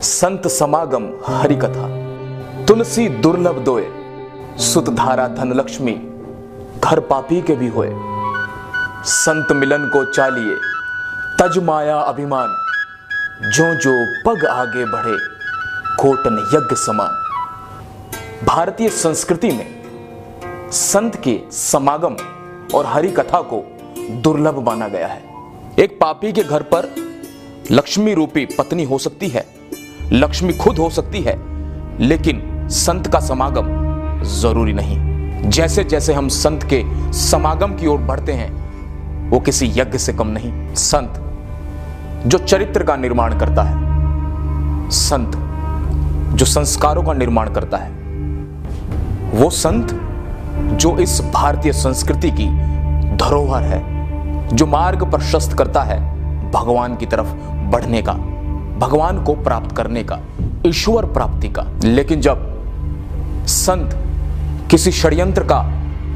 संत समागम हरि कथा, तुलसी दुर्लभ दोए, सुत धारा धन लक्ष्मी, घर पापी के भी होए। संत मिलन को चालिए, तज माया अभिमान, जो जो पग आगे बढ़े, कोटन यज्ञ समान। भारतीय संस्कृति में संत के समागम और हरि कथा को दुर्लभ माना गया है। एक पापी के घर पर लक्ष्मी रूपी पत्नी हो सकती है, लक्ष्मी खुद हो सकती है, लेकिन संत का समागम जरूरी नहीं। जैसे जैसे हम संत के समागम की ओर बढ़ते हैं, वो किसी यज्ञ से कम नहीं। संत जो चरित्र का निर्माण करता है, संत जो संस्कारों का निर्माण करता है, वो संत जो इस भारतीय संस्कृति की धरोहर है, जो मार्ग प्रशस्त करता है भगवान की तरफ बढ़ने का, भगवान को प्राप्त करने का, ईश्वर प्राप्ति का। लेकिन जब संत किसी षड्यंत्र का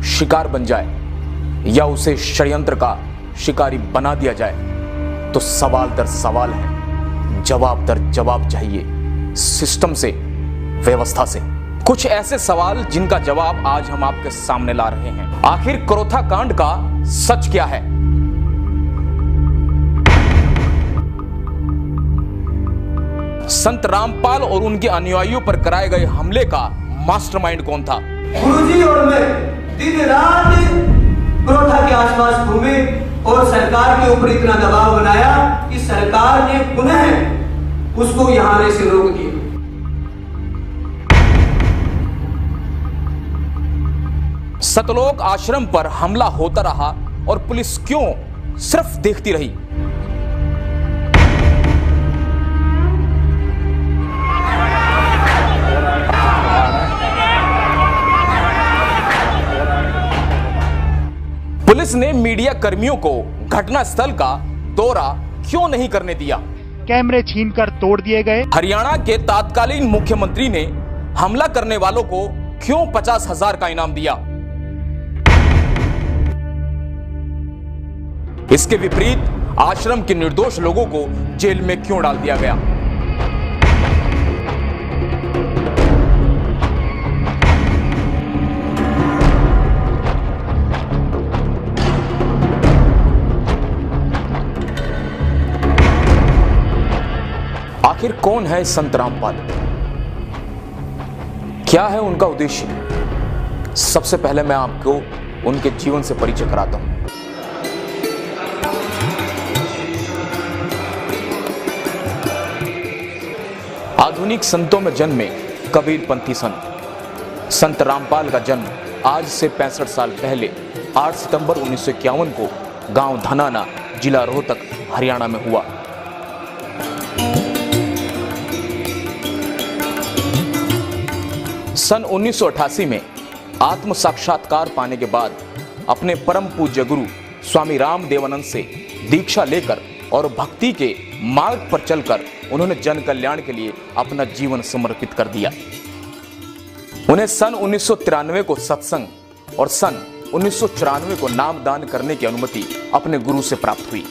शिकार बन जाए या उसे षड्यंत्र का शिकारी बना दिया जाए, तो सवाल दर सवाल है, जवाब दर जवाब चाहिए, सिस्टम से, व्यवस्था से। कुछ ऐसे सवाल जिनका जवाब आज हम आपके सामने ला रहे हैं। आखिर क्रोथा कांड का सच क्या है? संत रामपाल और उनके अनुयायियों पर कराए गए हमले का मास्टरमाइंड कौन था? गुरुजी और मैं दिन रात क्रोथा के आसपास घूमे और सरकार के ऊपर इतना दबाव बनाया कि सरकार ने पुनः उसको यहां आने से रोक दिया। सतलोक आश्रम पर हमला होता रहा और पुलिस क्यों सिर्फ देखती रही? पुलिस ने मीडिया कर्मियों को घटनास्थल का दौरा क्यों नहीं करने दिया? कैमरे छीनकर तोड़ दिए गए। हरियाणा के तत्कालीन मुख्यमंत्री ने हमला करने वालों को क्यों 50,000 का इनाम दिया? इसके विपरीत आश्रम के निर्दोष लोगों को जेल में क्यों डाल दिया गया? आखिर कौन है संत रामपाल? क्या है उनका उद्देश्य? सबसे पहले मैं आपको उनके जीवन से परिचय कराता हूं। आधुनिक संतों में जन्मे कबीरपंथी संत रामपाल का जन्म आज से 65 साल पहले 8 सितंबर 1951 को गांव धनाना, जिला रोहतक, हरियाणा में हुआ। सन 1988 में आत्म साक्षात्कार पाने के बाद अपने परम पूज्य गुरु स्वामी रामदेवानंद से दीक्षा लेकर और भक्ति के मार्ग पर चलकर उन्होंने जन कल्याण के लिए अपना जीवन समर्पित कर दिया। उन्हें सन 1993 को सत्संग और सन 1994 को नामदान करने की अनुमति अपने गुरु से प्राप्त हुई।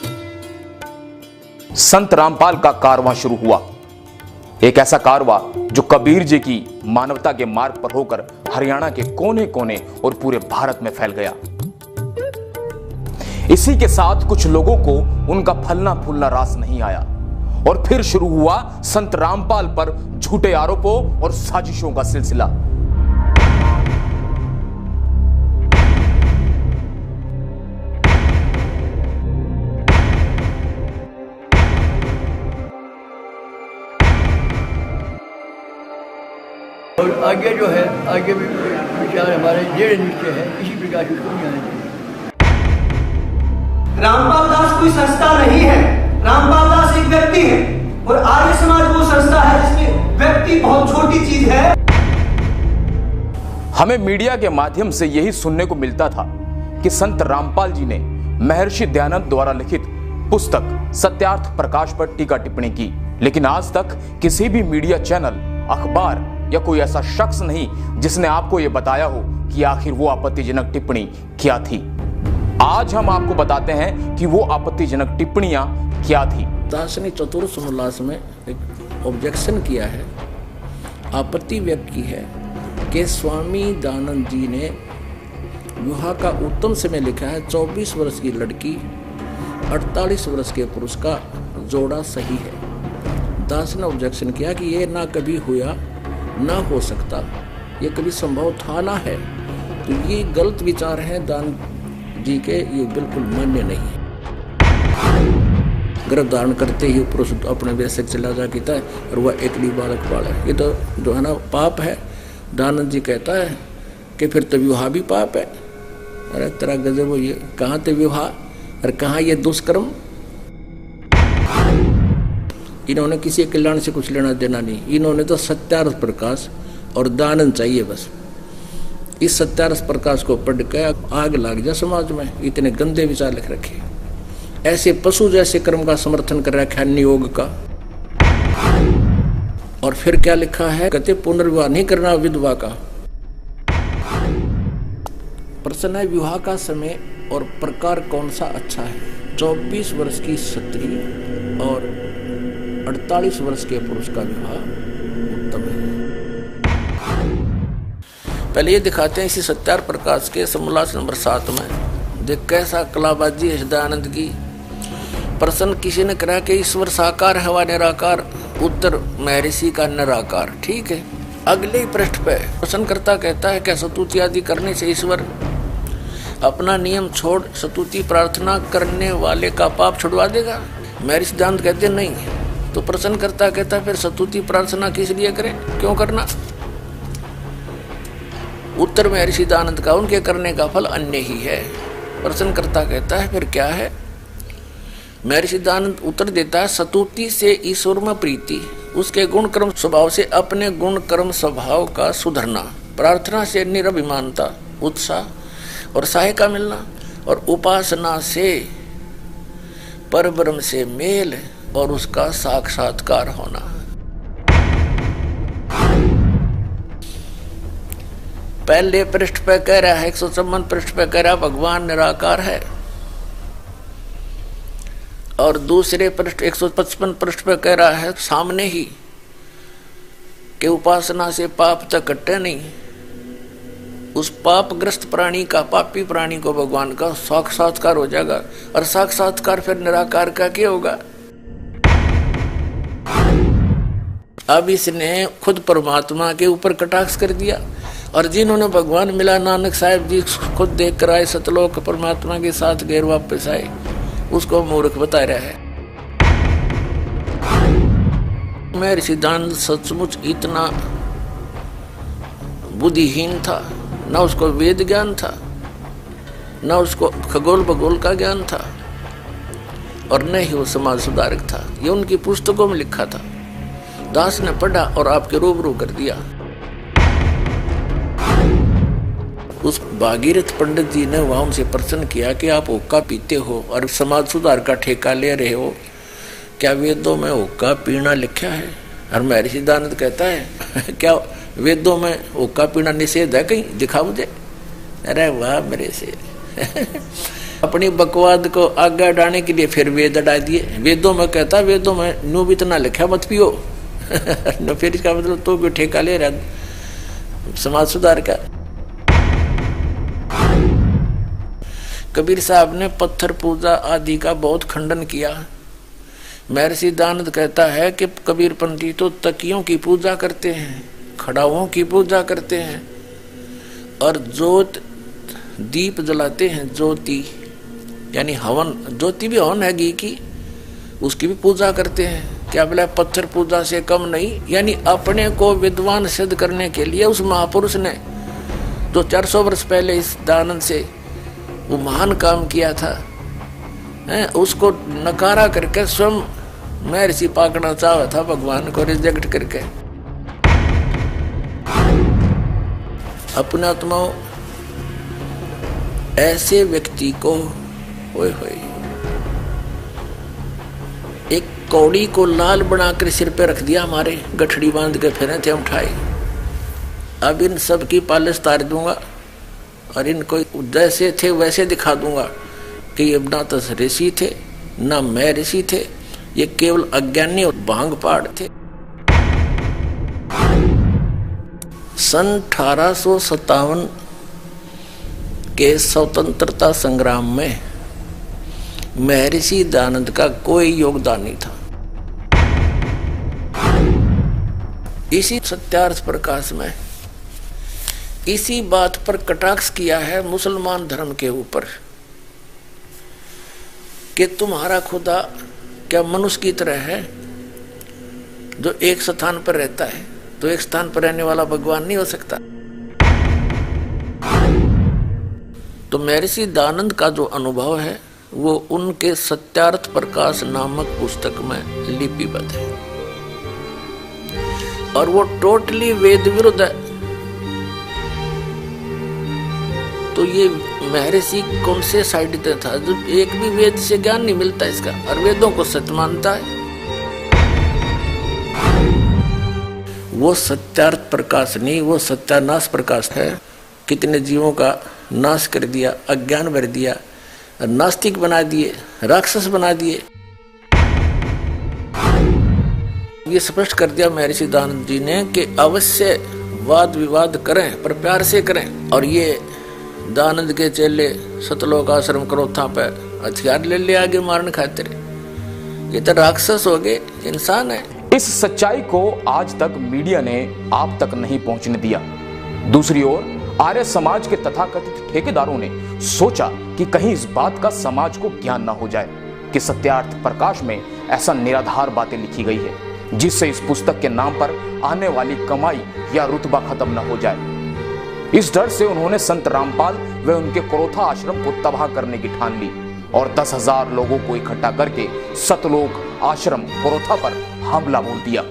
संत रामपाल का कारवां शुरू हुआ, एक ऐसा कारवां जो कबीर जी की मानवता के मार्ग पर होकर हरियाणा के कोने कोने और पूरे भारत में फैल गया। इसी के साथ कुछ लोगों को उनका फलना फूलना रास नहीं आया और फिर शुरू हुआ संत रामपाल पर झूठे आरोपों और साजिशों का सिलसिला। और आगे जो है, आगे भी विचार हमारे दृढ़ निश्चय है, इसी प्रकार की कोई आने चाहिए। रामपाल दास कोई संस्था नहीं है, रामपाल दास एक व्यक्ति है और आर्य समाज वो संस्था है जिसमें व्यक्ति बहुत छोटी चीज है। हमें मीडिया के माध्यम से यही सुनने को मिलता था कि संत रामपाल जी ने महर्षि दयानंद द्वारा लिखित पुस्तक सत्यार्थ प्रकाश पर टीका टिप्पणी की, लेकिन आज तक किसी भी मीडिया चैनल, अखबार या कोई ऐसा शख्स नहीं जिसने आपको यह बताया हो कि आखिर वो आपत्तिजनक टिप्पणी क्या थी। आज हम आपको बताते हैं कि वो आपत्तिजनक टिप्पणियां क्या थी। दार्शनिक चतुर्थ उल्लास में एक ऑब्जेक्शन किया है, आपत्ति व्यक्त की है कि स्वामी दयानंद जी ने विवाह का उत्तम समय लिखा है 24 वर्ष की लड़की 48 वर्ष के पुरुष का जोड़ा सही है। दास ने ऑब्जेक्शन किया कि ये ना कभी हुआ ना हो सकता, ये कभी संभव था ना है, तो ये गलत विचार हैं दान जी के, ये बिल्कुल मान्य नहीं है। गर्भ धारण करते ही पुरुष अपने वैसे चला जाता है और वह एकली बालक पाले, ये तो जो है ना पाप है। दानंद जी कहता है कि फिर तो विवाह भी पाप है। अरे तेरा गजब हो, ये कहाँ ते विवाह और कहाँ ये दुष्कर्म। इन्होंने किसी कल्याण से कुछ लेना देना नहीं, इन्होंने तो सत्यार्थ प्रकाश और दानंद चाहिए बस। इस सत्यार्थ प्रकाश को पढ़ के आग लग जाए समाज में, इतने गंदे विचार लिख रखे, ऐसे पशु जैसे कर्म का समर्थन कर रखा है नियोग का। और फिर क्या लिखा है, कहते पुनर्विवाह नहीं करना विधवा का। प्रश्न है विवाह का समय और प्रकार कौन सा अच्छा है। 24 वर्ष की स्त्री और 48 वर्ष के पुरुष का विवाह उत्तम है। पहले ये दिखाते हैं इसी सत्यार्थ प्रकाश के समोल्लास नंबर 7 में, देख कैसा कलाबाजी है दयानंद की। प्रश्न किसी ने करा कि ईश्वर साकार है व निराकार, उत्तर महर्षि का निराकार। ठीक है, अगले ही पृष्ठ पे प्रश्नकर्ता कहता है क्या स्तुति आदि करने से ईश्वर अपना नियम छोड़ स्तुति प्रार्थना करने वाले का पाप छुड़वा देगा। महर्षि दयानंद कहते नहीं। तो प्रश्नकर्ता कहता फिर स्तुति प्रार्थना किस लिए करें, क्यों करना। उत्तर महर्षि दयानंद का उनके करने का फल अन्य ही है। प्रश्नकर्ता कहता है फिर क्या है। महर्षि दयानंद उत्तर देता है स्तुति से ईश्वर में प्रीति, उसके गुण कर्म स्वभाव से अपने गुण कर्म स्वभाव का सुधरना, प्रार्थना से निरभिमानता उत्साह और सहायता मिलना, और उपासना से परब्रह्म से मेल और उसका साक्षात्कार होना। पहले पृष्ठ पे कह रहा है 154 पृष्ठ पे कह रहा भगवान निराकार है, और दूसरे पृष्ठ 155 पृष्ठ पे कह रहा है सामने ही कि उपासना से पाप तक कटे नहीं। उस पापग्रस्त प्राणी का, पापी प्राणी को भगवान का साक्षात्कार हो जाएगा, और साक्षात्कार फिर निराकार का क्या होगा। अब इसने खुद परमात्मा के ऊपर कटाक्ष कर दिया, और जिन्होंने भगवान मिला, नानक साहिब जी खुद देख कर आए सतलोक परमात्मा के साथ गैर वापस आए, उसको मूर्ख बता रहा है। महर्षि दयानंद सचमुच इतना बुद्धिहीन था, न उसको वेद ज्ञान था, न उसको खगोल भगोल का ज्ञान था, और न ही वो समाज सुधारक था। ये उनकी पुस्तकों में लिखा था, दास ने पढ़ा और आपके रूबरू कर दिया। उस भागीरथ पंडित जी ने वहां उनसे प्रश्न किया कि आप हुक्का पीते हो और समाज सुधार का ठेका ले रहे हो, क्या वेदों में हुक्का पीना लिखा है। और महर्षि दयानंद कहता है क्या वेदों में हुक्का पीना निषेध है, कहीं दिखा मुझे। अरे वाह मेरे से अपनी बकवाद को आगे डालने के लिए फिर वेद अड़ा दिए। वेदों में कहता, वेदों में न्यू भी इतना लिखा मत पियो न, फिर इसका मतलब तो भी ठेका ले रहा समाज सुधार का। कबीर साहब ने पत्थर पूजा आदि का बहुत खंडन किया। महर्षि दयानंद कहता है कि कबीर पंडित तो तकियों की पूजा करते हैं, खड़ाओं की पूजा करते हैं, और ज्योत दीप जलाते हैं, ज्योति यानी हवन, ज्योति भी हवन है घी की, उसकी भी पूजा करते हैं। क्या बोला, पत्थर पूजा से कम नहीं। यानी अपने को विद्वान सिद्ध करने के लिए उस महापुरुष ने जो 400 वर्ष पहले इस दयानंद से वो महान काम किया था, उसको नकारा करके स्वयं महर्षि पाकना चाहा था, भगवान को रिजेक्ट करके। अपना आत्माओं ऐसे व्यक्ति को होए एक कौड़ी को लाल बनाकर सिर पे रख दिया, हमारे गठड़ी बांध के फिरे थे उठाए। अब इन सब की पालिश तार दूंगा और इनको जैसे थे वैसे दिखा दूंगा कि ये ना तो ऋषि थे ना मैं ऋषि थे, ये केवल अज्ञानी और भांग पाड़ थे। सन 1857 के स्वतंत्रता संग्राम में महर्षि दयानंद का कोई योगदान नहीं था। इसी सत्यार्थ प्रकाश में इसी बात पर कटाक्ष किया है मुसलमान धर्म के ऊपर कि तुम्हारा खुदा क्या मनुष्य की तरह है जो एक स्थान पर रहता है, तो एक स्थान पर रहने वाला भगवान नहीं हो सकता। तो महर्षि दयानंद का जो अनुभव है वो उनके सत्यार्थ प्रकाश नामक पुस्तक में लिपिबद्ध है और वो टोटली वेद विरुद्ध है। तो ये महर्षि कौन से साइड पे था? जब एक भी वेद से ज्ञान नहीं मिलता इसका, और वेदों को सत्य मानता है। वो सत्यार्थ प्रकाश नहीं, वो सत्यानाश प्रकाश है। कितने जीवों का नाश कर दिया, अज्ञान भर दिया, नास्तिक बना दिए, राक्षस बना दिए। ये स्पष्ट कर दिया महर्षि दयानंद जी ने कि अवश्य वाद विवाद करें पर प्यार से करें। और ये दयानंद के चेले सतलोक आश्रम क्रोथा पे हथियार ले आगे मारने खातिर, ये तो राक्षस हो गए, इंसान है। इस सच्चाई को आज तक मीडिया ने आप तक नहीं पहुंचने दिया। दूसरी ओर आर्य समाज के तथाकथित ठेकेदारों ने सोचा कि कहीं इस बात का समाज को ज्ञान न हो जाए कि सत्यार्थ प्रकाश में ऐसा निराधार बातें लिखी गई है जिससे इस पुस्तक के नाम पर आने वाली कमाई या रुतबा खत्म न हो जाए। इस डर से उन्होंने संत रामपाल व उनके क्रोथा आश्रम को तबाह करने की ठान ली और 10,000 लोगों को इकट्ठा करके सतलोक आश्रम क्रोथा पर हमला बोल दिया।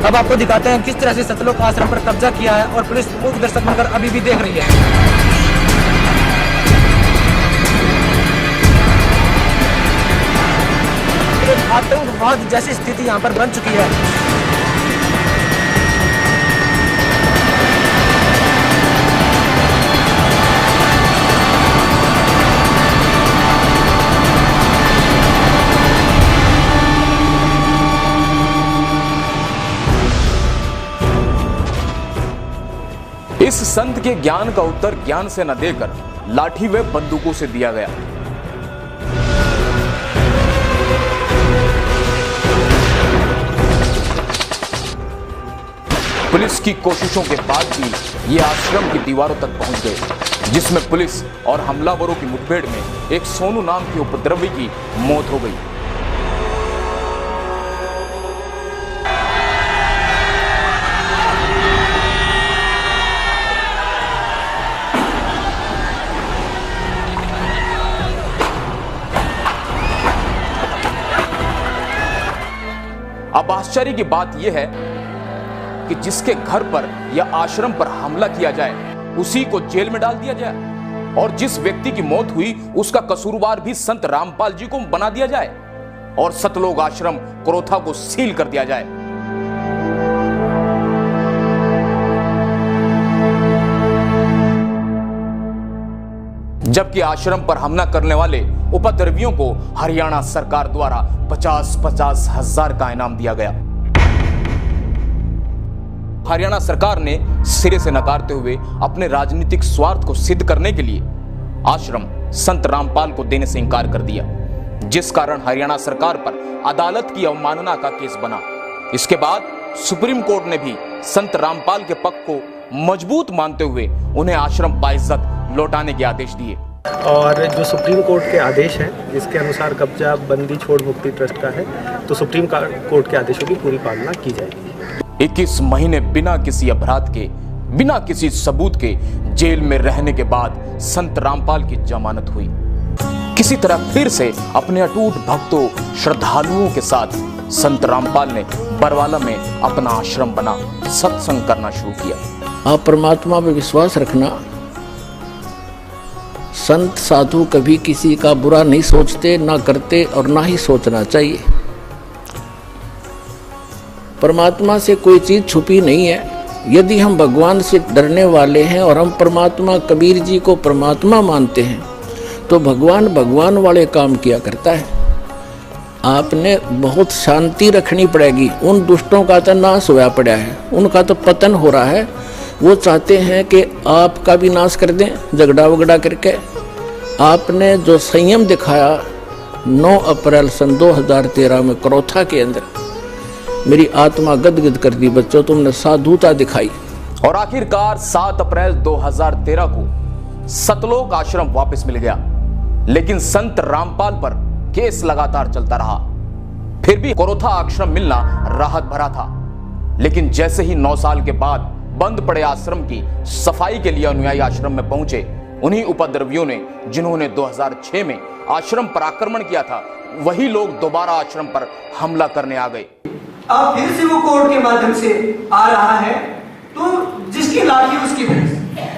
अब आपको दिखाते हैं किस तरह से सतलोक आश्रम पर कब्जा किया है और पुलिस मूक दर्शक बनकर अभी भी देख रही है। एक आतंकवाद जैसी स्थिति यहाँ पर बन चुकी है। इस संत के ज्ञान का उत्तर ज्ञान से न देकर लाठी व बंदूकों से दिया गया। पुलिस की कोशिशों के बाद भी ये आश्रम की दीवारों तक पहुंच गए, जिसमें पुलिस और हमलावरों की मुठभेड़ में एक सोनू नाम के उपद्रवी की मौत हो गई। अब आश्चर्य की बात यह है कि जिसके घर पर या आश्रम पर हमला किया जाए उसी को जेल में डाल दिया जाए और जिस व्यक्ति की मौत हुई उसका कसूरवार भी संत रामपाल जी को बना दिया जाए और सतलोक आश्रम क्रोथा को सील कर दिया जाए। जबकि आश्रम पर हमला करने वाले उपद्रवियों को हरियाणा सरकार द्वारा 50-50 हजार का इनाम दिया गया। हरियाणा सरकार ने सिरे से नकारते हुए अपने राजनीतिक स्वार्थ को सिद्ध करने के लिए आश्रम संत रामपाल को देने से इंकार कर दिया, जिस कारण हरियाणा सरकार पर अदालत की अवमानना का केस बना। इसके बाद सुप्रीम कोर्ट ने भी संत रामपाल के पक्ष को मजबूत मानते हुए उन्हें आश्रम बाइज्जत लौटाने के आदेश दिए। और जो सुप्रीम कोर्ट के आदेश हैं जिसके अनुसार कब्जा बंदी छोड़ मुक्ति ट्रस्ट का है, तो सुप्रीम कोर्ट के आदेशों की पूरी पालना की जाएगी। 21 महीने बिना किसी अपराध के, बिना किसी सबूत के जेल में रहने के बाद संत रामपाल की जमानत हुई। किसी तरह फिर से अपने अटूट भक्तों श्रद्धालुओं के साथ संत रामपाल ने बरवाला में अपना आश्रम बना सत्संग करना शुरू किया। आप परमात्मा पे विश्वास रखना। संत साधु कभी किसी का बुरा नहीं सोचते, ना करते और ना ही सोचना चाहिए। परमात्मा से कोई चीज छुपी नहीं है। यदि हम भगवान से डरने वाले हैं और हम परमात्मा कबीर जी को परमात्मा मानते हैं तो भगवान वाले काम किया करता है। आपने बहुत शांति रखनी पड़ेगी। उन दुष्टों का तो नाश होया पड़ा है, उनका तो पतन हो रहा है। वो चाहते हैं कि आपका भी नाश कर दें झगड़ा वगड़ा करके। आपने जो संयम दिखाया 9 अप्रैल सन 2013 में करोथा के अंदर, मेरी आत्मा गदगद कर दी। बच्चों, तुमने साधुता दिखाई। और आखिरकार 7 अप्रैल 2013 को सतलोक आश्रम वापस मिल गया, लेकिन संत रामपाल पर केस लगातार चलता रहा। फिर भी करोथा आश्रम मिलना राहत भरा था, लेकिन जैसे ही 9 साल के बाद बंद पड़े आश्रम की सफाई के लिए अनुयायी आश्रम में पहुंचे, उन्हीं उपद्रवियों ने जिन्होंने 2006 में आश्रम पर आक्रमण किया था, वही लोग दोबारा आश्रम पर हमला करने आ गए। अब फिर से वो कोर्ट के माध्यम से आ रहा है, तो जिसकी लाठी उसकी भैंस,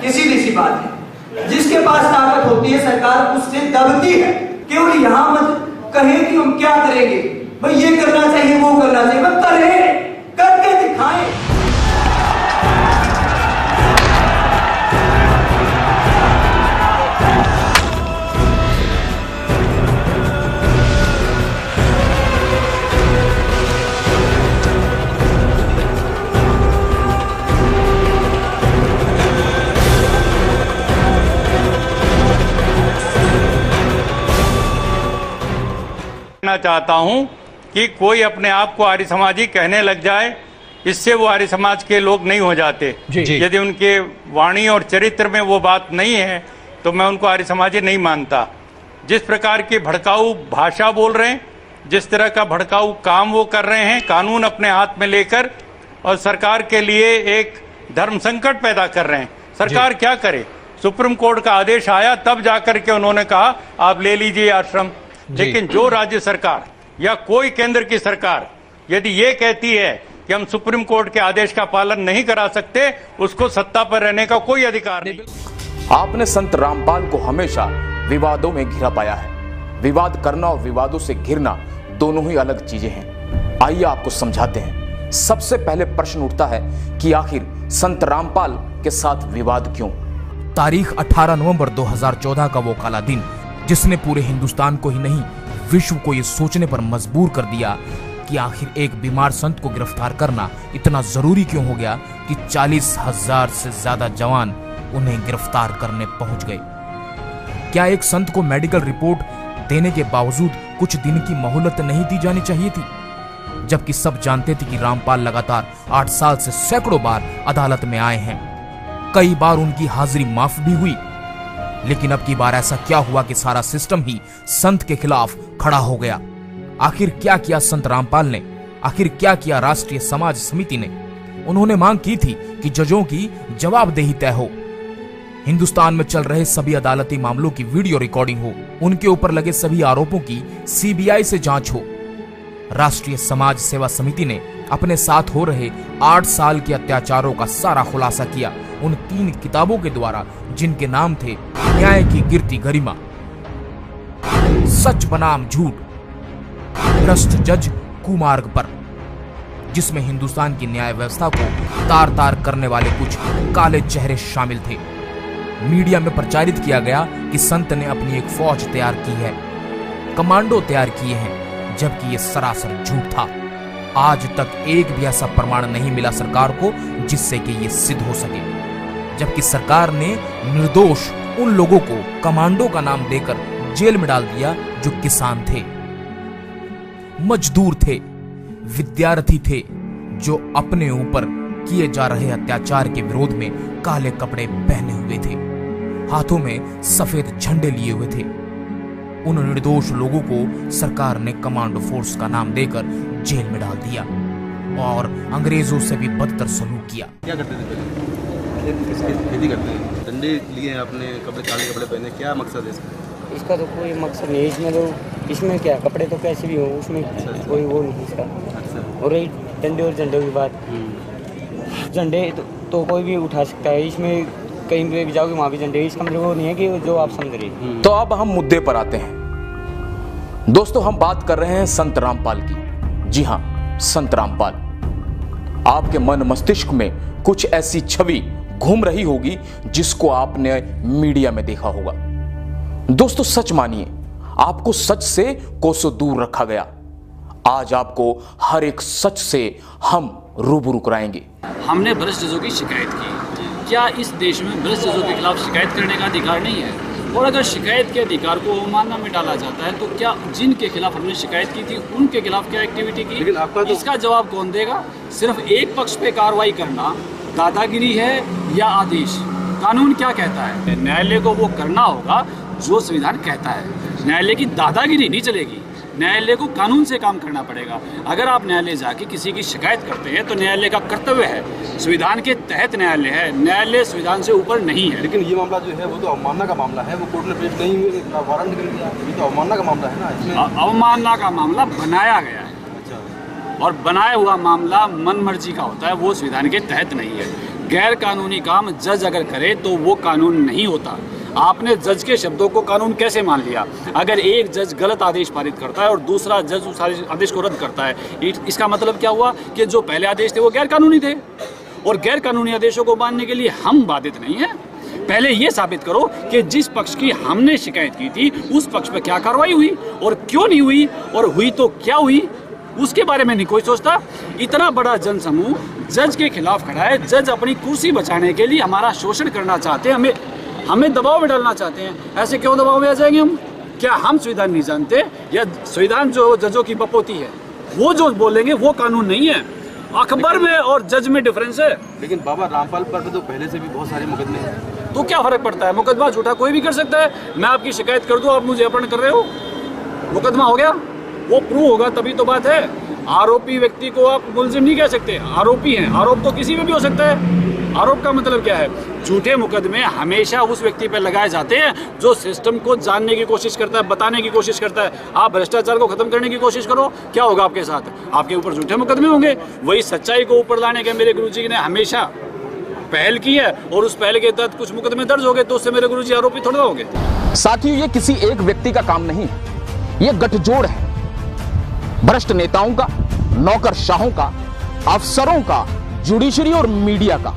ये सीधी सी बात है। जिसके पास ताकत होती है सरकार उससे दबती है। केवल यहां मत कहे कि हम क्या करेंगे, भाई ये करना चाहिए वो करना चाहिए, बस करें, करके दिखाएं। चाहता हूं कि कोई अपने आप को आर्य समाजी कहने लग जाए, इससे वो आर्य समाज के लोग नहीं हो जाते। यदि उनके वाणी और चरित्र में वो बात नहीं है तो मैं उनको आर्य समाजी नहीं मानता। जिस प्रकार की भड़काऊ भाषा बोल रहे हैं, जिस तरह का भड़काऊ काम वो कर रहे हैं, कानून अपने हाथ में लेकर, और सरकार के लिए एक धर्म संकट पैदा कर रहे हैं। सरकार क्या करे? सुप्रीम कोर्ट का आदेश आया तब जाकर के उन्होंने कहा आप ले लीजिए आश्रम। लेकिन जो राज्य सरकार या कोई केंद्र की सरकार यदि ये कहती है कि हम सुप्रीम कोर्ट के आदेश का पालन नहीं करा सकते, उसको सत्ता पर रहने का कोई अधिकार नहीं। आपने संत रामपाल को हमेशा विवादों में घिरा पाया है। विवाद करना और विवादों से घिरना दोनों ही अलग चीजें हैं। आइए आपको समझाते हैं। सबसे पहले प्रश्न उठता है कि आखिर संत रामपाल के साथ विवाद क्यों? तारीख 18 नवंबर 2014 का वो काला दिन जिसने पूरे हिंदुस्तान को ही नहीं विश्व को ये सोचने पर मजबूर कर दिया कि आखिर एक बीमार संत को गिरफ्तार करना इतना जरूरी क्यों हो गया कि 40,000 से ज्यादा जवान उन्हें गिरफ्तार करने पहुंच गए। क्या एक संत को मेडिकल रिपोर्ट देने के बावजूद कुछ दिन की मोहलत नहीं दी जानी चाहिए थी? जबकि सब जानते थे कि रामपाल लगातार 8 साल से सैकड़ों बार अदालत में आए हैं। कई बार उनकी हाजिरी माफ भी हुई, लेकिन अब की बार ऐसा क्या हुआ कि सारा सिस्टम ही संत के खिलाफ खड़ा हो गया? आखिर क्या किया संत रामपाल ने? आखिर क्या किया राष्ट्रीय समाज समिति ने? उन्होंने मांग की थी कि जजों की जवाबदेही तय हो, हिंदुस्तान में चल रहे सभी अदालती मामलों की वीडियो रिकॉर्डिंग हो, उनके ऊपर लगे सभी आरोपों की सीबीआई से जांच हो। राष्ट्रीय समाज सेवा समिति ने अपने साथ हो रहे 8 साल के अत्याचारों का सारा खुलासा किया उन 3 किताबों के द्वारा जिनके नाम थे न्याय की गिरती गरिमा, सच बनाम झूठ, भ्रष्ट जज कुमार्ग पर, जिसमें हिंदुस्तान की न्याय व्यवस्था को तार तार करने वाले कुछ काले चेहरे शामिल थे। मीडिया में प्रचारित किया गया कि संत ने अपनी एक फौज तैयार की है, कमांडो तैयार किए हैं, जबकि यह सरासर झूठ था। आज तक एक भी ऐसा प्रमाण नहीं मिला सरकार को जिससे कि यह सिद्ध हो सके, जबकि सरकार ने निर्दोष उन लोगों को कमांडो का नाम देकर जेल में डाल दिया जो किसान थे, मजदूर थे, विद्यार्थी थे, जो अपने ऊपर किए जा रहे अत्याचार के विरोध में काले कपड़े पहने हुए थे, हाथों में सफेद झंडे लिए हुए थे। उन निर्दोष लोगों को सरकार ने कमांडो फोर्स का नाम देकर जेल में डाल दिया और अंग्रेजों से भी बदतर सलूक किया। क्या करते थे पहले? खेती करते हैं, डंडे लिए हैं, अपने कपड़े काले कपड़े पहने, क्या मकसद है इसका? इसका तो कोई मकसद नहीं, इसमें क्या कपड़े तो कैसे भी हो, उसमें कोई वो नहीं इसका। और रही डंडे और झंडे की बात, झंडे तो कोई भी उठा सकता है, इसमें कहीं पे भी जाओगे वहाँ भी झंडे, इसका मतलब वो नहीं है कि जो आप समझ रहे। तो अब हम मुद्दे पर आते हैं। दोस्तों, हम बात कर रहे हैं संत रामपाल की। जी हां, संत रामपाल। आपके मन मस्तिष्क में कुछ ऐसी छवि घूम रही होगी जिसको आपने मीडिया में देखा होगा। दोस्तों, सच मानिए, आपको सच से कोसों दूर रखा गया। आज आपको हर एक सच से हम रूबरू कराएंगे। हमने भ्रष्ट जजों की शिकायत की। क्या इस देश में भ्रष्ट जजों के खिलाफ शिकायत करने का अधिकार नहीं है? और अगर शिकायत के अधिकार को अवमानना में डाला जाता है तो क्या जिनके खिलाफ हमने शिकायत की थी उनके खिलाफ क्या एक्टिविटी की? लेकिन आपका तो इसका जवाब कौन देगा? सिर्फ एक पक्ष पे कार्रवाई करना दादागिरी है या आदेश? कानून क्या कहता है? न्यायालय को वो करना होगा जो संविधान कहता है। न्यायालय की दादागिरी नहीं चलेगी, न्यायालय को कानून से काम करना पड़ेगा। अगर आप न्यायालय जाके किसी की शिकायत करते हैं तो न्यायालय का कर्तव्य है, संविधान के तहत न्यायालय है, न्यायालय संविधान से ऊपर नहीं है। लेकिन ये मामला जो है वो तो अवमानना का मामला है, वो कोर्ट ने पेश नहीं हुए, वारंट कर दिया, ये तो अवमानना का मामला है ना। इसमें अवमानना का मामला बनाया गया है और बनाया हुआ मामला मन मर्जी का होता है, वो संविधान के तहत नहीं है। गैर कानूनी काम जज अगर करे तो वो कानून नहीं होता। आपने जज के शब्दों को कानून कैसे मान लिया? अगर एक जज गलत आदेश पारित करता है और दूसरा जज उस आदेश को रद्द करता है, इसका मतलब क्या हुआ कि जो पहले आदेश थे वो गैर कानूनी थे, और गैर कानूनी आदेशों को मानने के लिए हम बाधित नहीं हैं। पहले ये साबित करो कि जिस पक्ष की हमने शिकायत की थी उस पक्ष पर क्या कार्रवाई हुई और क्यों नहीं हुई, और हुई तो क्या हुई, उसके बारे में नहीं कोई सोचता। इतना बड़ा जनसमूह जज के खिलाफ खड़ा है, जज अपनी कुर्सी बचाने के लिए हमारा शोषण करना चाहते हैं, हमें दबाव में डालना चाहते हैं। ऐसे क्यों दबाव में आ जाएंगे हम? क्या हम संविधान नहीं जानते, या संविधान जो जजों की बपोती है वो जो बोलेंगे वो कानून नहीं है? अखबार में और जज में डिफरेंस है। लेकिन बाबा रामपाल पर तो पहले से भी बहुत सारे मुकदमे हैं, तो क्या फर्क पड़ता है? मुकदमा झूठा कोई भी कर सकता है। मैं आपकी शिकायत कर दूं, आप मुझे अपहरण कर रहे हो, मुकदमा हो गया, वो प्रूव होगा तभी तो बात है। आरोपी व्यक्ति को आप मुलजिम नहीं कह सकते, आरोपी हैं। आरोप तो किसी में भी हो सकता है। आरोप का मतलब क्या है? झूठे मुकदमे हमेशा उस व्यक्ति पर लगाए जाते हैं जो सिस्टम को जानने की कोशिश करता है, बताने की कोशिश करता है। आप भ्रष्टाचार को खत्म करने की कोशिश करो, क्या होगा आपके साथ? आपके ऊपर झूठे मुकदमे होंगे। वही सच्चाई को ऊपर लाने के मेरे गुरुजी ने हमेशा पहल की है, और उस पहल के तहत कुछ मुकदमे दर्ज हो गए तो उससे मेरे गुरुजी आरोपी थोड़ा हो गए। साथियों, ये किसी एक व्यक्ति का काम नहीं, ये गठजोड़ है भ्रष्ट नेताओं का, नौकरशाहों का, अफसरों का, जुडिशरी और मीडिया का।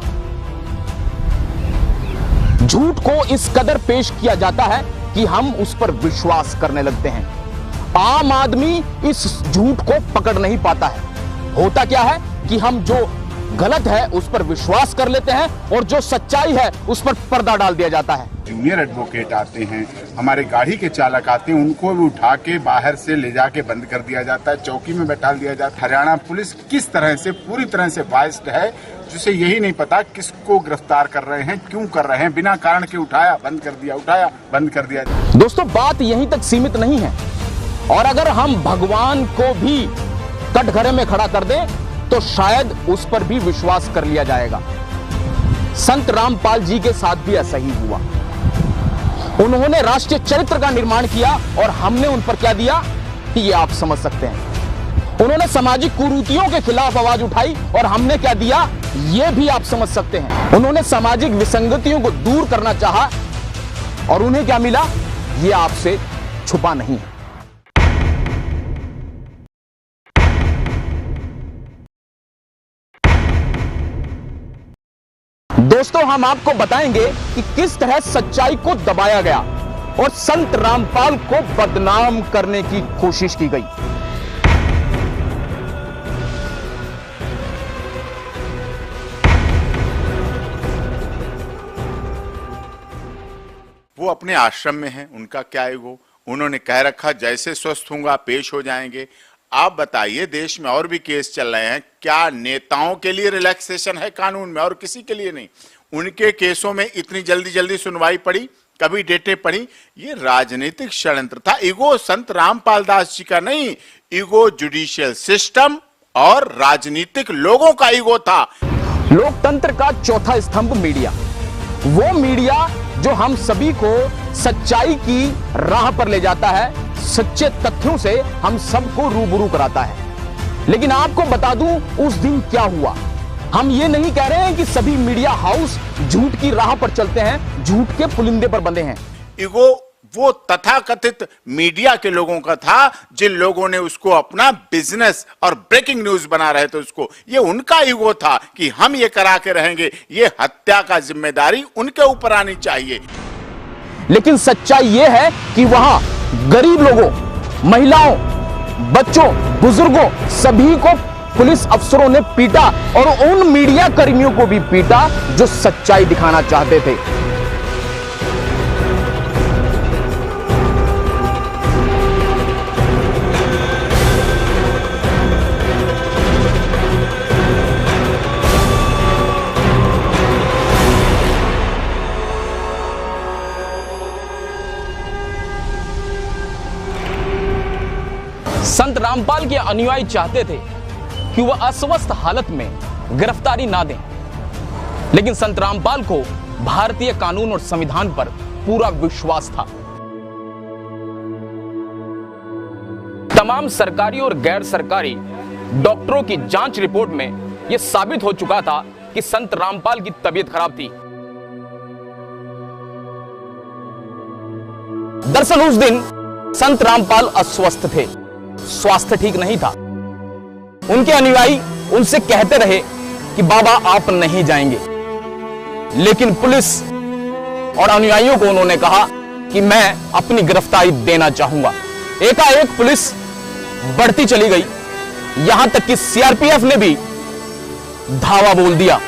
झूठ को इस कदर पेश किया जाता है कि हम उस पर विश्वास करने लगते हैं। आम आदमी इस झूठ को पकड़ नहीं पाता है। होता क्या है कि हम जो गलत है उस पर विश्वास कर लेते हैं और जो सच्चाई है उस पर पर्दा डाल दिया जाता है। जूनियर एडवोकेट आते हैं, हमारे गाड़ी के चालक आते हैं, उनको भी उठा के बाहर से ले जाके बंद कर दिया जाता है, चौकी में बैठा दिया जाता है। हरियाणा पुलिस किस तरह से पूरी तरह से बाइस्ड है, जिसे यही नहीं पता किसको गिरफ्तार कर रहे हैं, क्यों कर रहे हैं, बिना कारण के उठाया बंद कर दिया, उठाया बंद कर दिया। दोस्तों, बात यहीं तक सीमित नहीं है, और अगर हम भगवान को भी कटघरे में खड़ा कर दें तो शायद उस पर भी विश्वास कर लिया जाएगा। संत रामपाल जी के साथ भी ऐसा ही हुआ। उन्होंने राष्ट्रीय चरित्र का निर्माण किया और हमने उन पर क्या दिया ये आप समझ सकते हैं। उन्होंने सामाजिक कुरीतियों के खिलाफ आवाज उठाई और हमने क्या दिया ये भी आप समझ सकते हैं। उन्होंने सामाजिक विसंगतियों को दूर करना चाहा और उन्हें क्या मिला ये आपसे छुपा नहीं है। दोस्तों, हम आपको बताएंगे कि किस तरह सच्चाई को दबाया गया और संत रामपाल को बदनाम करने की कोशिश की गई। वो अपने आश्रम में हैं, उनका क्या ईगो, उन्होंने कह रखा जैसे स्वस्थ होऊंगा पेश हो जाएंगे। आप बताइए, देश में और भी केस चल रहे हैं, क्या नेताओं के लिए रिलैक्सेशन है कानून में और किसी के लिए नहीं? उनके केसों में इतनी जल्दी जल्दी सुनवाई पड़ी, कभी डेटें पड़ी, ये राजनीतिक षड्यंत्र था। ईगो संत रामपाल दास जी का नहीं, ईगो जुडिशियल सिस्टम और राजनीतिक लोगों का ईगो था। लोकतंत्र का चौथा स्तंभ मीडिया, वो मीडिया जो हम सभी को सच्चाई की राह पर ले जाता है, सच्चे तथ्यों से हम सबको रूबरू कराता है। लेकिन आपको बता दूं उस दिन क्या हुआ। हम ये नहीं कह रहे हैं कि सभी मीडिया हाउस झूठ की राह पर चलते हैं, झूठ के पुलिंदे पर बंधे हैं। ईगो वो तथाकथित मीडिया के लोगों का था, जिन लोगों ने उसको अपना बिजनेस और ब्रेकिंग न्यूज बना रहे थे, उसको ये उनका ईगो था कि हम ये करा के रहेंगे। ये हत्या का जिम्मेदारी उनके ऊपर आनी चाहिए। लेकिन सच्चाई यह है कि वहां गरीब लोगों, महिलाओं, बच्चों, बुजुर्गों सभी को पुलिस अफसरों ने पीटा और उन मीडिया कर्मियों को भी पीटा जो सच्चाई दिखाना चाहते थे। संत रामपाल के अनुयायी चाहते थे कि वह अस्वस्थ हालत में गिरफ्तारी ना दें, लेकिन संत रामपाल को भारतीय कानून और संविधान पर पूरा विश्वास था। तमाम सरकारी और गैर सरकारी डॉक्टरों की जांच रिपोर्ट में यह साबित हो चुका था कि संत रामपाल की तबीयत खराब थी। दरअसल उस दिन संत रामपाल अस्वस्थ थे, स्वास्थ्य ठीक नहीं था। उनके अनुयायी उनसे कहते रहे कि बाबा आप नहीं जाएंगे, लेकिन पुलिस और अनुयायियों को उन्होंने कहा कि मैं अपनी गिरफ्तारी देना चाहूंगा। एकाएक पुलिस बढ़ती चली गई, यहां तक कि सीआरपीएफ ने भी धावा बोल दिया।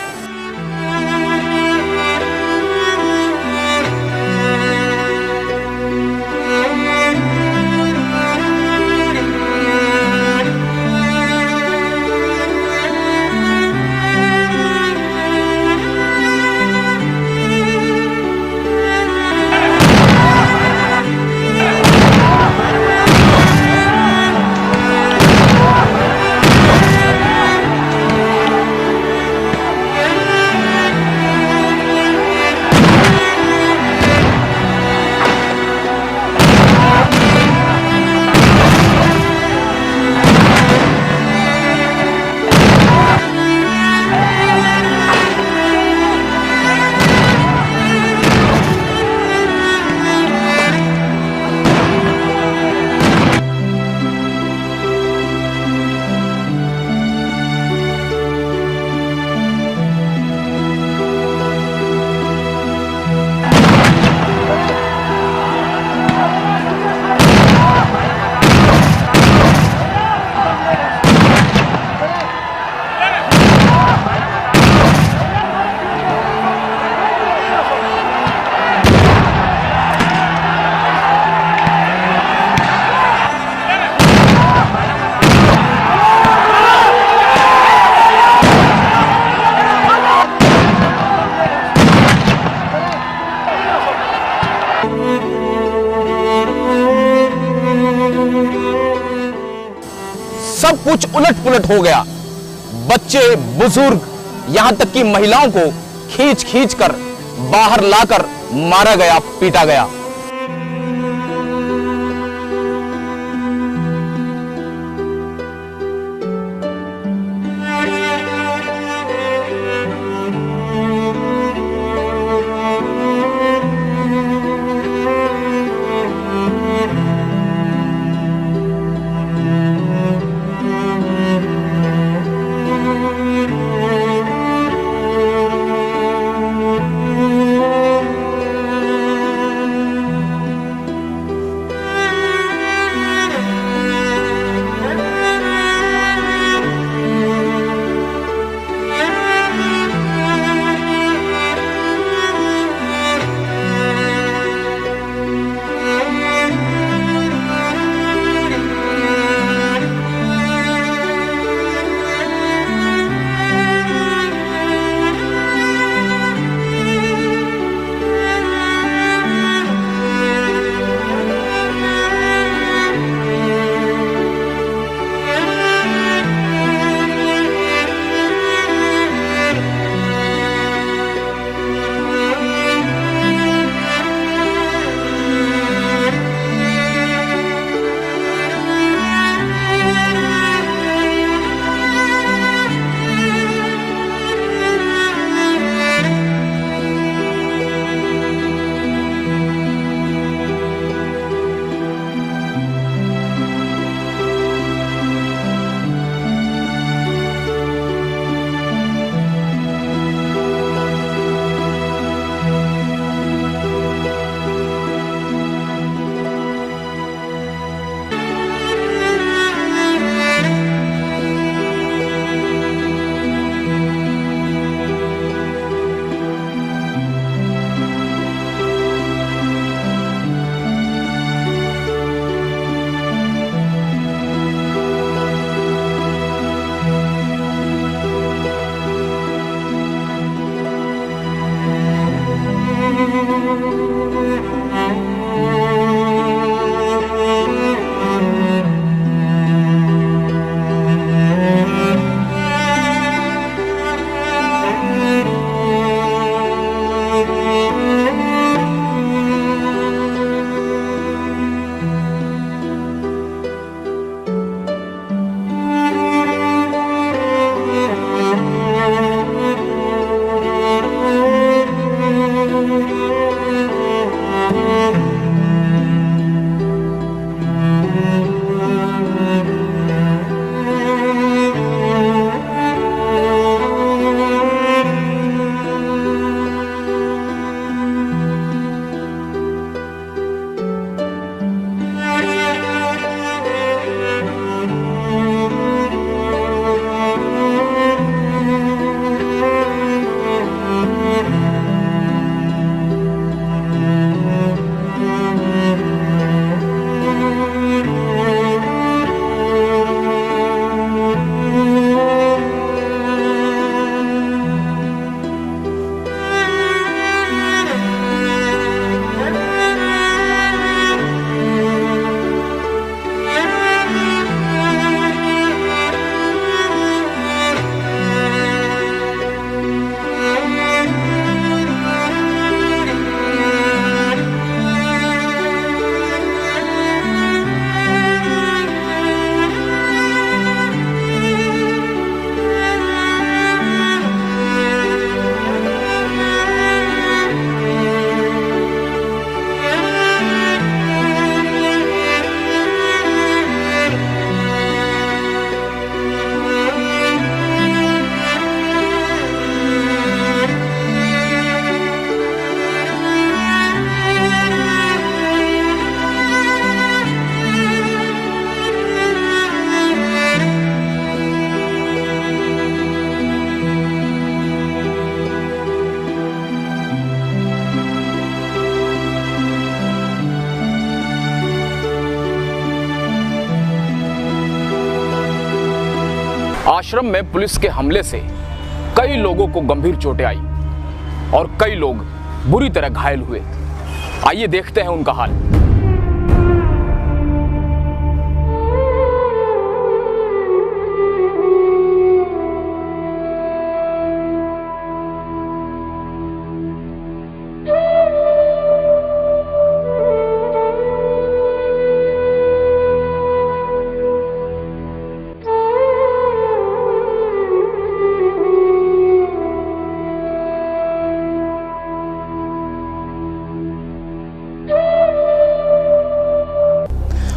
सब कुछ उलट पुलट हो गया। बच्चे, बुजुर्ग, यहां तक कि महिलाओं को खींच खींच कर बाहर लाकर मारा गया, पीटा गया। आश्रम में पुलिस के हमले से कई लोगों को गंभीर चोटें आई और कई लोग बुरी तरह घायल हुए। आइए देखते हैं उनका हाल।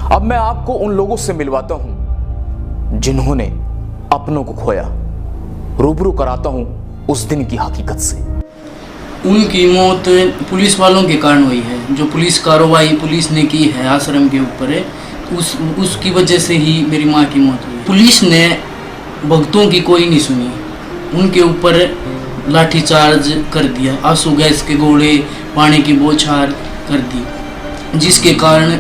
अब मैं आपको उन लोगों से मिलवाता हूं जिन्होंने अपनों को खोया, रूबरू कराता हूं उस दिन की हकीकत से। उनकी मौत पुलिस वालों के कारण हुई है। जो पुलिस कार्रवाई पुलिस ने की है आश्रम के ऊपर है, उसकी वजह से ही मेरी माँ की मौत हुई। पुलिस ने भक्तों की कोई नहीं सुनी, उनके ऊपर लाठीचार्ज कर दिया, आंसू गैस के गोले, पानी की बौछार कर दी, जिसके कारण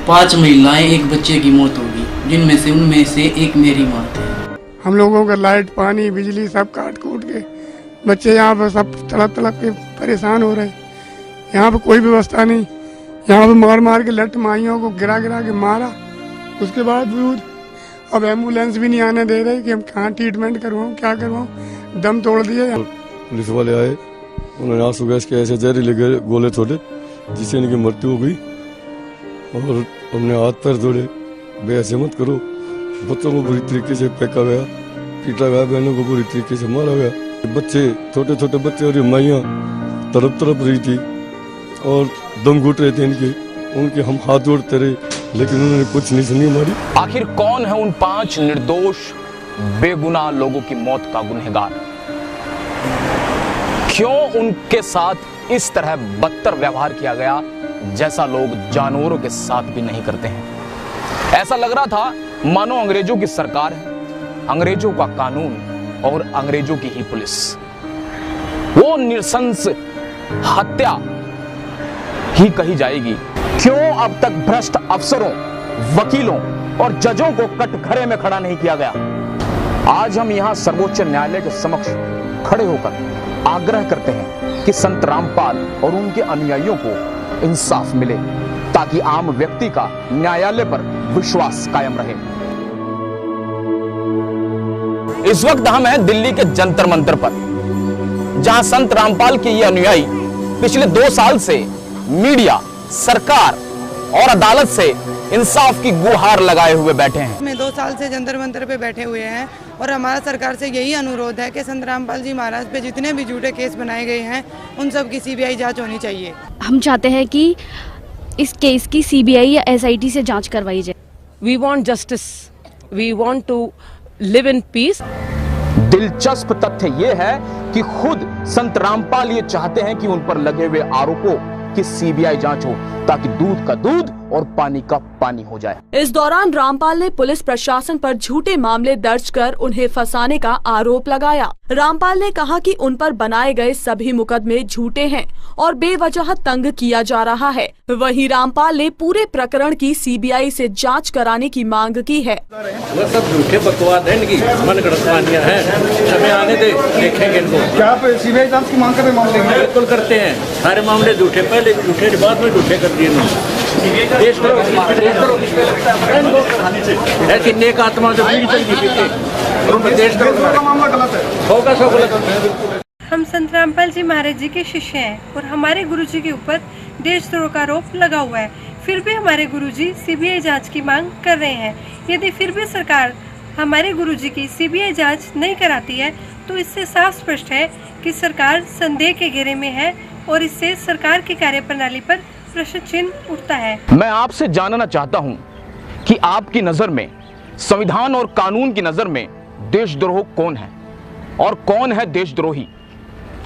5 महिलाएं, 1 बच्चे की मौत होगी, उनमें से एक मेरी माँ है। हम लोगों का लाइट, पानी, बिजली सब काट कूट के बच्चे यहाँ पर सब तड़प के परेशान हो रहे। यहाँ पर कोई व्यवस्था नहीं, यहाँ पर मार मार के लट माइयों को गिरा के मारा। उसके बाद अब एम्बुलेंस भी नहीं आने दे रहे कि हम कहाँ ट्रीटमेंट करवाऊँ, क्या करवाऊँ, दम तोड़ दिए। पुलिस वाले आए, उन्होंने आंसू गैस के ऐसे जहरीले गोले छोड़े जिससे इनकी मृत्यु हो गई और हमने हाथ पैर जोड़े, बेहसे मत करो। बच्चों को बुरी तरीके से फेंका गया, पीटा गया, बहनों को बुरी तरीके से मारा गया। बच्चे, छोटे छोटे बच्चे और माइयाँ तड़प रही थी और दम घुट रहे थे उनके हम हाथ जोड़ते रहे, लेकिन उन्होंने कुछ नहीं सुनी हमारी। आखिर कौन है उन 5 निर्दोष बेगुनाह लोगों की मौत का गुनहगार? क्यों उनके साथ इस तरह बदतर व्यवहार किया गया जैसा लोग जानवरों के साथ भी नहीं करते हैं? ऐसा लग रहा था मानो अंग्रेजों की सरकार है, अंग्रेजों का कानून और अंग्रेजों की ही पुलिस। वो नृशंस हत्या ही कही जाएगी। क्यों अब तक भ्रष्ट अफसरों, वकीलों और जजों को कटघरे में खड़ा नहीं किया गया? आज हम यहां सर्वोच्च न्यायालय के समक्ष खड़े होकर आग्रह करते हैं कि संत रामपाल और उनके अनुयायियों को इंसाफ मिले, ताकि आम व्यक्ति का न्यायालय पर विश्वास कायम रहे। इस वक्त हम हैं दिल्ली के जंतर मंतर पर, जहां संत रामपाल के ये अनुयायी पिछले 2 साल से मीडिया, सरकार और अदालत से इंसाफ की गुहार लगाए हुए बैठे हैं। मैं 2 साल से जंतर मंतर पे बैठे हुए हैं और हमारा सरकार से यही अनुरोध है कि संत रामपाल जी महाराज पे जितने भी झूठे केस बनाए गए हैं उन सब की सीबीआई जांच होनी चाहिए। हम चाहते हैं कि इस केस की सीबीआई या एसआईटी से जांच करवाई जाए। We want justice, we want to live in peace. दिलचस्प तथ्य यह है कि खुद संत रामपाल ये चाहते हैं कि उन पर लगे हुए आरोपों की सीबीआई जांच हो, ताकि दूध का दूध और पानी का पानी हो जाए। इस दौरान रामपाल ने पुलिस प्रशासन पर झूठे मामले दर्ज कर उन्हें फंसाने का आरोप लगाया। रामपाल ने कहा कि उन पर बनाए गए सभी मुकदमे झूठे हैं और बेवजह तंग किया जा रहा है। वहीं रामपाल ने पूरे प्रकरण की सीबीआई से जांच कराने की मांग की है। वो सब झूठे बकवास है, इनकी मनगढ़ंत कहानियां हैं। समय आने दे, देखेंगे इनको। क्या आप सीबीआई जांच की मांग कर रहे मामले में? बिल्कुल करते हैं। सारे मामले झूठे, पहले झूठे बाद में झूठे कर दिए इन्होंने। देश करो, ऐसी नेक आत्मा जो बीड़ी चल पीते और उन पर देश करो, मामला गलत है, होगा सब गलत। हम संत रामपाल जी महाराज जी के शिष्य हैं और हमारे गुरुजी के ऊपर देशद्रोह का आरोप लगा हुआ है। फिर भी हमारे गुरुजी सीबीआई जांच की मांग कर रहे हैं। यदि फिर भी सरकार हमारे गुरुजी की सीबीआई जांच नहीं कराती है तो इससे साफ स्पष्ट है कि सरकार संदेह के घेरे में है और इससे सरकार की कार्यप्रणाली पर प्रश्न चिन्ह उठता है। मैं आपसे जानना चाहता हूं कि आपकी नजर में, संविधान और कानून की नजर में देशद्रोह कौन है और कौन है देशद्रोही।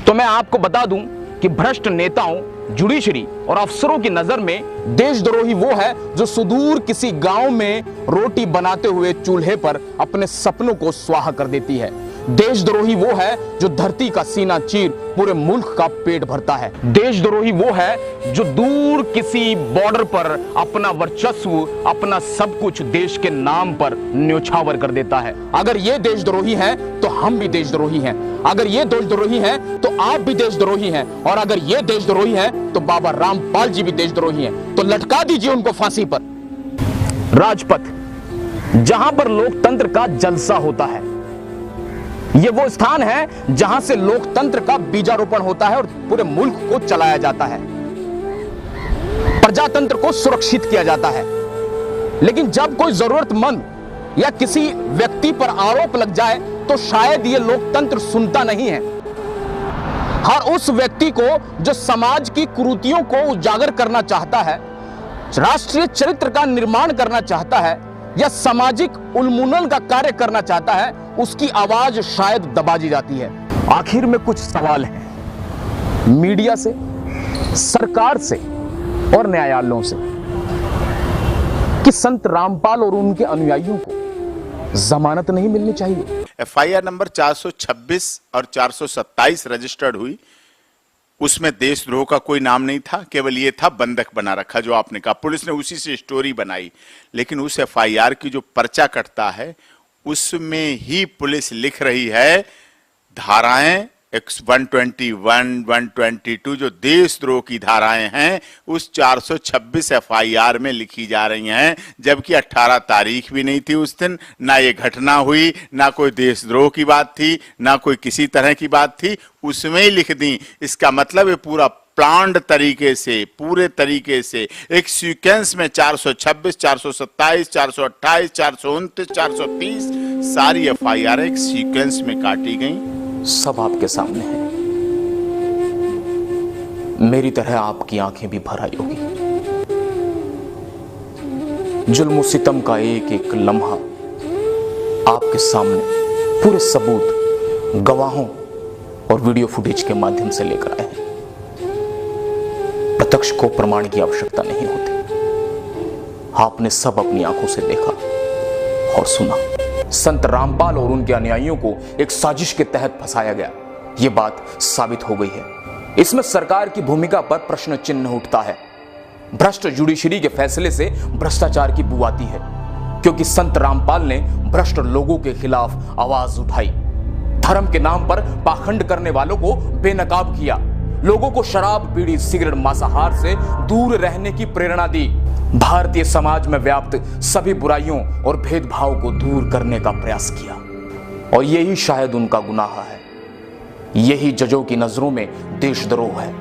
तो मैं आपको बता दूं कि भ्रष्ट नेताओं, जुडिशरी और अफसरों की नजर में देशद्रोही वो है जो सुदूर किसी गांव में रोटी बनाते हुए चूल्हे पर अपने सपनों को स्वाहा कर देती है। देशद्रोही वो है जो धरती का सीना चीर पूरे मुल्क का पेट भरता है। देशद्रोही वो है जो दूर किसी बॉर्डर पर अपना वर्चस्व, अपना सब कुछ देश के नाम पर न्योछावर कर देता है। अगर ये देशद्रोही हैं तो हम भी देशद्रोही हैं। अगर ये देशद्रोही हैं तो आप भी देशद्रोही हैं। और अगर ये देशद्रोही हैं तो बाबा रामपाल जी भी देशद्रोही हैं। तो लटका दीजिए उनको फांसी पर। राजपथ, जहां पर लोकतंत्र का जलसा होता है, ये वो स्थान है जहां से लोकतंत्र का बीजारोपण होता है और पूरे मुल्क को चलाया जाता है, प्रजातंत्र को सुरक्षित किया जाता है। लेकिन जब कोई जरूरतमंद या किसी व्यक्ति पर आरोप लग जाए तो शायद ये लोकतंत्र सुनता नहीं है। हर उस व्यक्ति को जो समाज की कुरीतियों को उजागर करना चाहता है, राष्ट्रीय चरित्र का निर्माण करना चाहता है या सामाजिक उन्मूलन का कार्य करना चाहता है, उसकी आवाज शायद दबा दी जाती है। आखिर में कुछ सवाल हैं मीडिया से, सरकार से और न्यायालयों से कि संत रामपाल और उनके अनुयायियों को जमानत नहीं मिलनी चाहिए। एफआईआर नंबर 426 और 427 रजिस्टर्ड हुई, उसमें देशद्रोह का कोई नाम नहीं था, केवल ये था बंधक बना रखा जो आपने कहा। पुलिस ने उसी से स्टोरी बनाई, लेकिन उस एफआईआर की जो पर्चा कटता है उसमें ही पुलिस लिख रही है धाराएं 121, 122 जो देशद्रोह की धाराएं हैं उस 426 एफआईआर में लिखी जा रही हैं, जबकि 18 तारीख भी नहीं थी उस दिन, ना ये घटना हुई, ना कोई देशद्रोह की बात थी, ना कोई किसी तरह की बात थी, उसमें ही लिख दी। इसका मतलब है पूरा प्लान्ड तरीके से, पूरे तरीके से एक सीक्वेंस में 426, 427, 428, 429, 430 सारी एफआईआर एक सीक्वेंस में काटी गई। सब आपके सामने है। मेरी तरह आपकी आंखें भी भर आई होगी। जुल्म सितम का एक एक लम्हा आपके सामने पूरे सबूत, गवाहों और वीडियो फुटेज के माध्यम से लेकर आए हैं। प्रत्यक्ष को प्रमाण की आवश्यकता नहीं होती। आपने सब अपनी आंखों से देखा और सुना। संत रामपाल और उनके अनुयायियों को एक साजिश के तहत फंसाया गया, यह बात साबित हो गई है। इसमें सरकार की भूमिका पर प्रश्न चिन्ह उठता है। भ्रष्ट जुडिशरी के फैसले से भ्रष्टाचार की बू आती है, क्योंकि संत रामपाल ने भ्रष्ट लोगों के खिलाफ आवाज उठाई। धर्म के नाम पर पाखंड करने वालों को बेनकाब किया, लोगों को शराब, बीड़ी, सिगरेट, मांसाहार से दूर रहने की प्रेरणा दी, भारतीय समाज में व्याप्त सभी बुराइयों और भेदभाव को दूर करने का प्रयास किया। और यही शायद उनका गुनाह है, यही जजों की नजरों में देशद्रोह है।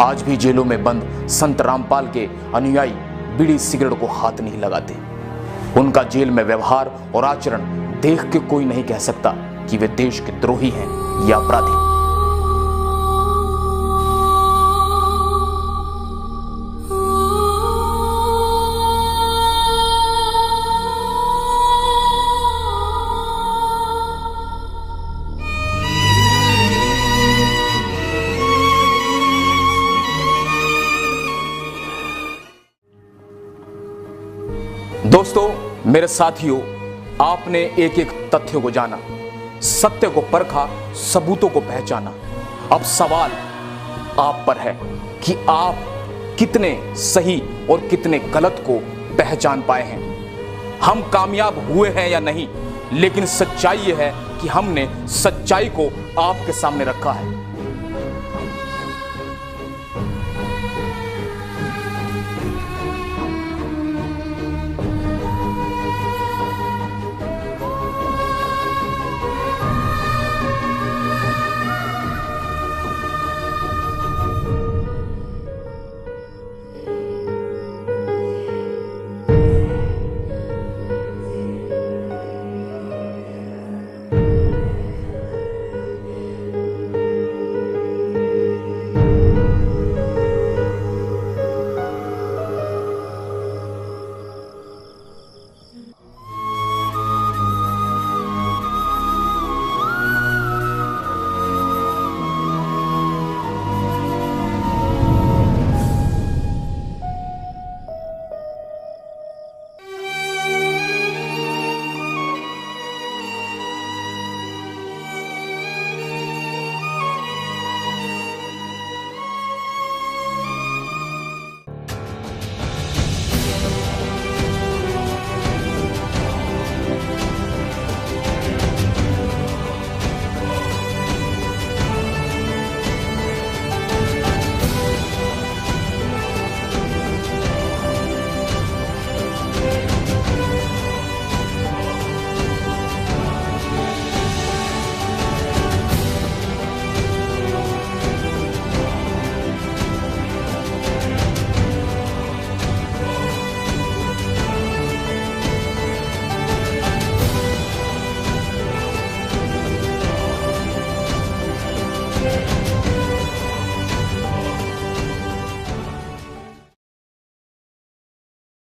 आज भी जेलों में बंद संत रामपाल के अनुयायी बीड़ी सिगरेट को हाथ नहीं लगाते। उनका जेल में व्यवहार और आचरण देख के कोई नहीं कह सकता कि वे देश के द्रोही हैं या अपराधी। दोस्तों, मेरे साथियों, आपने एक एक तथ्य को जाना, सत्य को परखा, सबूतों को पहचाना। अब सवाल आप पर है कि आप कितने सही और कितने गलत को पहचान पाए हैं। हम कामयाब हुए हैं या नहीं, लेकिन सच्चाई यह है कि हमने सच्चाई को आपके सामने रखा है।